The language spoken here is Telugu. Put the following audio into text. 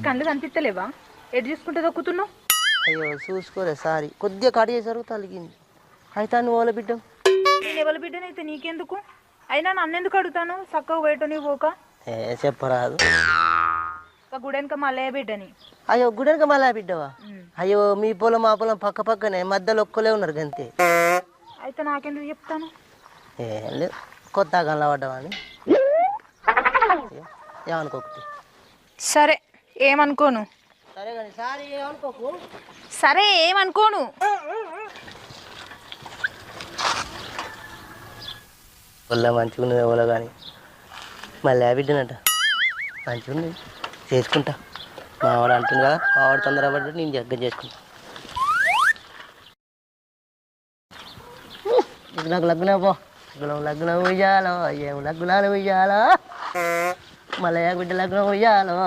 నీకు కళ్ళు కనిపిస్తలేవా? ఎటు చూసుకుంటే దొక్కుతున్నావు? అయ్యో చూసుకోలే సారీ, కొద్దిగా కట్ చేశారు తలిగింది. అయితే నువ్వు వాళ్ళ బిడ్డ? నేను ఎవరి బిడ్డనైతే నీకెందుకు? అయినా నన్ను ఎందుకు అడుగుతాను? చక్కగా వేయటని పోక చెప్పరాదు. గుడెనక మల్లయ్య బిడ్డని. అయ్యో గుడెనక మళ్ళా బిడ్డవా? అయ్యో మీ పొలం మా పొలం పక్క పక్కనే, మధ్యలో ఒక్కలే ఉన్నారు గంతే. అయితే నాకెందుకు చెప్తాను? ఏం లేదు, కొత్త గల్లా పడ్డావా అని. ఏమనుకోకటి. సరే ఏమనుకోను. సరే కానీ సారీ ఏమనుకోకు. సరే ఏమనుకోను. పొల్ల మంచిగా ఉన్నది ఎవరో కానీ మళ్ళీ బిడ్డనట మంచిగా ఉంది, చేసుకుంటా. మావాడు అంటుంది కదా, మావాడు తొందరపడ్డా నేను జగ్గ చేసుకుంటా. నాకు లగ్నం పో, లగ్నం ఉయ్యాలో, ఏం లగ్నాలు ఉయ్యాలో, మళ్ళీ బిడ్డ లగ్నం ఉయ్యాలో.